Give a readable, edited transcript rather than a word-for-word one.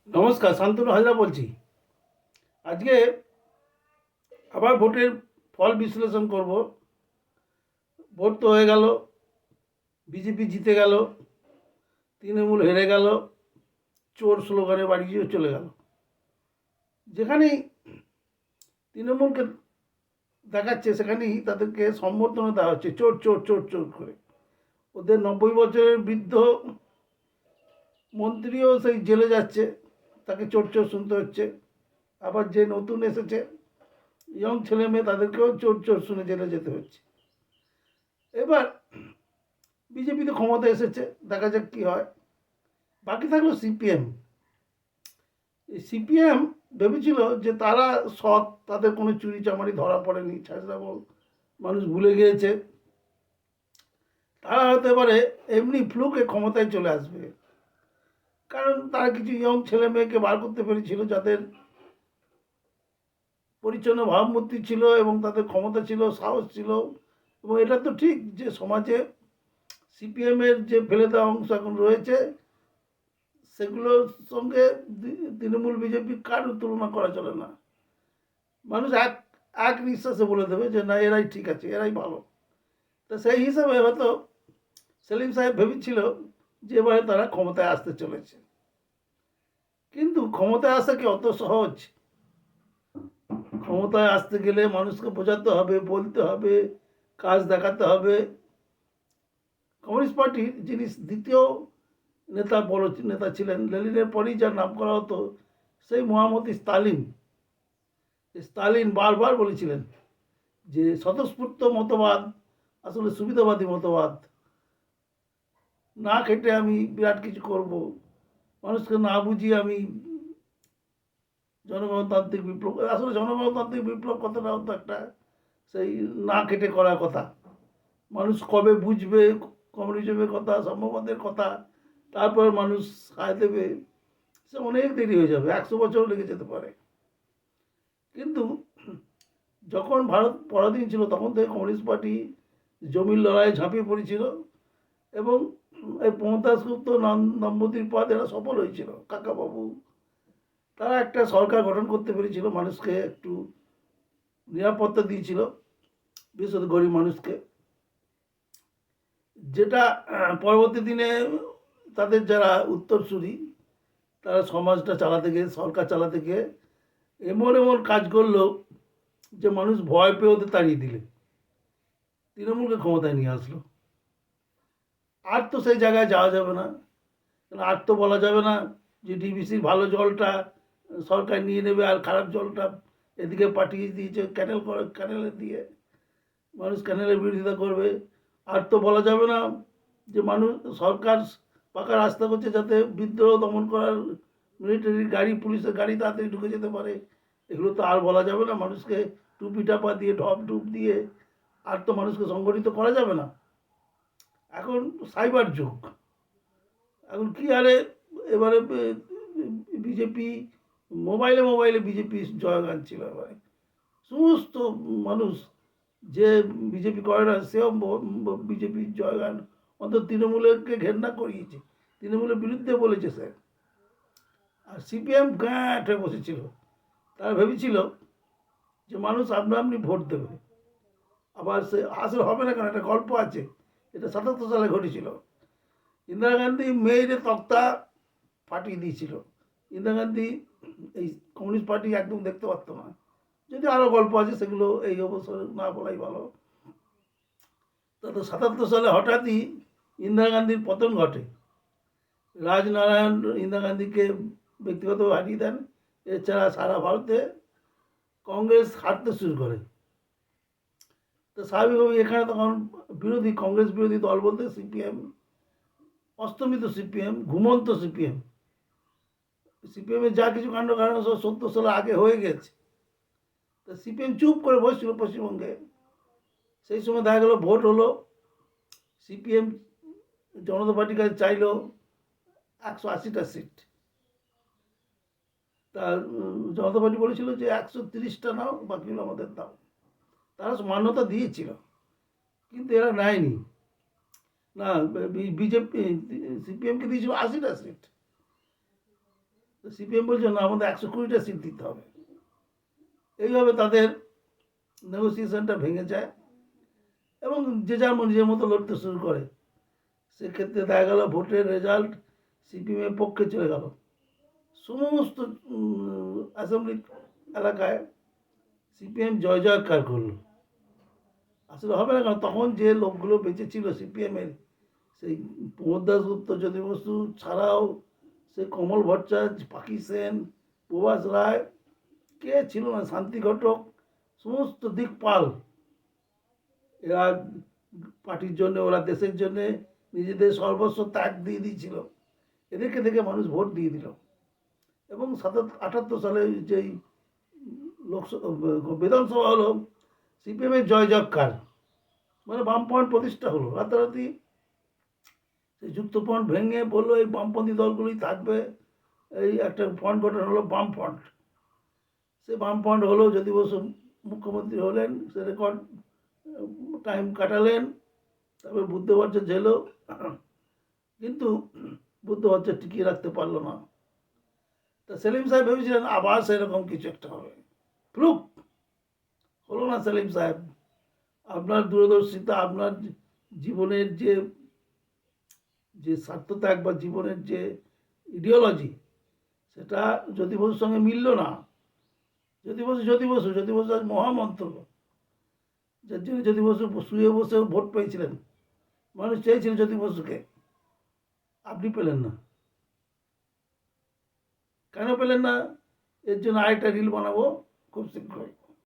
নমস্কার, শান্তনু হাজরা বলছি। আজকে আবার ভোটের ফল বিশ্লেষণ করব। ভোট তো হয়ে গেল, বিজেপি জিতে গেল, তৃণমূল হেরে গেল, চোর স্লোগানে বাড়ি চলে গেল। যেখানেই তৃণমূলকে দেখাচ্ছে সেখানেই তাদেরকে সম্বর্ধনা দেওয়া হচ্ছে চোর চোর চোর চোর করে। ওদের 90 বছরের বৃদ্ধ মন্ত্রীও সেই জেলে যাচ্ছে, তাকে চোর চোর শুনতে হচ্ছে। আবার যে নতুন এসেছে ইয়ং ছেলে মেয়ে তাদেরকেও চোর চোর শুনে জেলে যেতে হচ্ছে। এবার বিজেপি তো ক্ষমতা এসেছে, দেখা যাক কি হয়। বাকি থাকলো সিপিএম। এই সিপিএম ভেবেছিল যে তারা সৎ, তাদের কোনো চুরি চামারি ধরা পড়েনি, ছাঁচড়াবল মানুষ ভুলে গিয়েছে, তারা হতে পারে এমনি ফ্লুকে ক্ষমতায় চলে আসবে। কারণ তারা কিছু ইয়ং ছেলে মেয়েকে বার করতে পেরেছিল যাদের পরিচ্ছন্ন ভাবমূর্তি ছিল এবং তাদের ক্ষমতা ছিল, সাহস ছিল। এবং এটা তো ঠিক যে সমাজে সিপিএমের যে ফেলে দেওয়া অংশ এখন রয়েছে সেগুলোর সঙ্গে তৃণমূল বিজেপি কারো তুলনা করা চলে না। মানুষ এক এক নিঃশ্বাসে বলে দেবে যে না, এরাই ঠিক আছে, এরাই ভালো। তো সেই হিসাবে হয়তো সেলিম সাহেব ভেবেছিল যে এবারে তারা ক্ষমতায় আসতে চলেছে। কিন্তু ক্ষমতায় আসা কি অত সহজ? ক্ষমতায় আসতে গেলে মানুষকে বোঝাতে হবে, বলতে হবে, কাজ দেখাতে হবে। কমিউনিস্ট পার্টির যিনি দ্বিতীয় নেতা, বড় নেতা ছিলেন, লেনিনের পরেই যার নাম করা হতো, সেই মহামতি স্তালিন। স্তালিন বারবার বলেছিলেন যে স্বতঃস্ফূর্ত মতবাদ আসলে সুবিধাবাদী মতবাদ। না খেটে আমি বিরাট কিছু করব, মানুষকে না বুঝিয়ে আমি জনগণতান্ত্রিক বিপ্লব। আসলে জনগণতান্ত্রিক বিপ্লব কথাটা হতো একটা সেই না খেটে করার কথা। মানুষ কবে বুঝবে কমিউনিজমের কথা, সাম্যবাদের কথা, তারপর মানুষ সায় দেবে, সে অনেক দেরি হয়ে যাবে, 100 বছর লেগে যেতে পারে। কিন্তু যখন ভারত পরাধীন ছিল তখন থেকে কমিউনিস্ট পার্টি জমির লড়াইয়ে ঝাঁপিয়ে পড়েছিল এবং এই প্রমোদ দাশগুপ্ত, নন্দীর পাদ এরা সফল হয়েছিল, কাকাবাবু। তারা একটা সরকার গঠন করতে পেরেছিল, মানুষকে একটু নিরাপত্তা দিয়েছিল, বিশেষত গরিব মানুষকে। যেটা পরবর্তী দিনে তাদের যারা উত্তরসূরি তারা সমাজটা চালাতে গিয়ে, সরকার চালাতে গিয়ে এমন এমন কাজ করলো যে মানুষ ভয় পেয়ে ওদের তাড়িয়ে দিলে, তৃণমূলকে ক্ষমতায় নিয়ে আসলো। আর তো সেই জায়গায় যাওয়া যাবে না। আর তো বলা যাবে না যে ডিবিসির ভালো জলটা সরকার নিয়ে নেবে আর খারাপ জলটা এদিকে পাঠিয়ে দিয়েছে ক্যানেলে দিয়ে, মানুষ ক্যানেলের বিরোধিতা করবে। আর তো বলা যাবে না যে মানুষ, সরকার পাকা রাস্তা করছে যাতে বিদ্রোহ দমন করার মিলিটারি গাড়ি, পুলিশের গাড়ি তাড়াতাড়ি ঢুকে যেতে পারে। এগুলো তো আর বলা যাবে না, মানুষকে টুপি টাপা দিয়ে ঢপ ডুপ দিয়ে আর তো মানুষকে সংগঠিত করা যাবে না। এখন সাইবার যুগ, এখন কি আরে এবারে বিজেপি মোবাইলে মোবাইলে বিজেপি জয়গান ছিল এবারে। সমস্ত মানুষ যে বিজেপি করে না সেও বিজেপির জয়গান, অন্তত তৃণমূলকে ঘেন্না করিয়েছে, তৃণমূলের বিরুদ্ধে বলেছে স্যার। আর সিপিএম গাঁট হয়ে বসেছিল, তারা ভেবেছিল যে মানুষ আপনা আপনি ভোট দেবে। আবার সে আসলে হবে না, কেন একটা গল্প আছে, এটা 77 সালে ঘটেছিল। ইন্দিরা গান্ধী মেয়েদের তক্তা ফাটিয়ে দিয়েছিল। ইন্দিরা গান্ধী এই কমিউনিস্ট পার্টি একদম দেখতে পারতো না। যদি আরও গল্প আছে সেগুলো এই অবসরে না বলাই ভালো। তো 77 সালে হঠাৎই ইন্দিরা গান্ধীর পতন ঘটে। রাজনারায়ণ ইন্দিরা গান্ধীকে ব্যক্তিগতভাবে হারিয়ে দেন। এছাড়া সারা ভারতে কংগ্রেস হারতে শুরু করে। তো স্বাভাবিকভাবে এখানে তখন বিরোধী, কংগ্রেস বিরোধী দল বলতে সিপিএম, অস্তমিত সিপিএম, ঘুমন্ত সিপিএম। সিপিএমের যা কিছু কাণ্ড কারণ সব 70 সালে আগে হয়ে গেছে। তো সিপিএম চুপ করে বসছিল পশ্চিমবঙ্গে। সেই সময় দেখা গেল ভোট হলো, সিপিএম জনতা পার্টির কাছে চাইল 180টা সিট। তা জনতা পার্টি বলেছিল যে 130টা নাও, বাকিগুলো আমাদের দাও। তারা মান্যতা দিয়েছিল, কিন্তু এরা নেয়নি। না, বিজেপি সিপিএমকে দিয়েছিল 80টা সিট। তো সিপিএম বলছে না, আমাদের 120টা সিট দিতে হবে। এইভাবে তাদের নেগোসিয়েশনটা ভেঙে যায় এবং যে যার নিজের মতো লড়তে শুরু করে। সেক্ষেত্রে দেখা গেল ভোটের রেজাল্ট সিপিএমের পক্ষে চলে গেল। সমস্ত অ্যাসেম্বলি এলাকায় সিপিএম জয় জয়কার করলো। আসলে হবে না, কারণ তখন যে লোকগুলো বেঁচে ছিল সিপিএমের, সেই প্রমোদ দাশগুপ্ত, জ্যোতি বসু ছাড়াও সেই কমল ভট্টাচার্য, পাখি সেন, প্রভাস রায়, কে ছিল না, শান্তি ঘটক, সমস্ত দিকপাল, এরা পার্টির জন্য, ওরা দেশের জন্য নিজেদের সর্বস্ব ত্যাগ দিয়ে দিয়েছিল। এদেরকে দেখে মানুষ ভোট দিয়ে দিল এবং 78 সালে যেই লোকসভা বিধানসভা হলো, সিপিএমের জয় জয়কার, মানে বামফ্রন্ট প্রতিষ্ঠা হলো রাতারাতি। সেই যুক্তফ্রন্ট ভেঙে বললো এই বামপন্থী দলগুলোই থাকবে, এই একটা ফ্রন্ট গঠন হলো বামফ্রন্ট। সে বামফ্রন্ট হলো, জ্যোতি বসু মুখ্যমন্ত্রী হলেন, সে রেকর্ড টাইম কাটালেন। তারপর বুদ্ধ ভট্টাচার্য এলো, কিন্তু বুদ্ধ ভট্টাচার্য টিকিয়ে রাখতে পারলো না। তা সেলিম সাহেব ভেবেছিলেন আবার সেরকম কিছু একটা হবে, ফ্লুক হলো না। সেলিম সাহেব, আপনার দূরদর্শিতা, আপনার জীবনের যে যে স্বার্থত্যাগ বা জীবনের যে ইডিওলজি, সেটা জ্যোতি বসুর সঙ্গে মিলল না। জ্যোতি বসু আজ মহামন্ত্র, যার জন্য জ্যোতি বসু শুয়ে বসে ভোট পেয়েছিলেন। মানুষ চেয়েছিল জ্যোতি বসুকে, আপনি পেলেন না। কেন পেলেন না? এর জন্য আরেকটা রিল বানাবো খুব শীঘ্রই।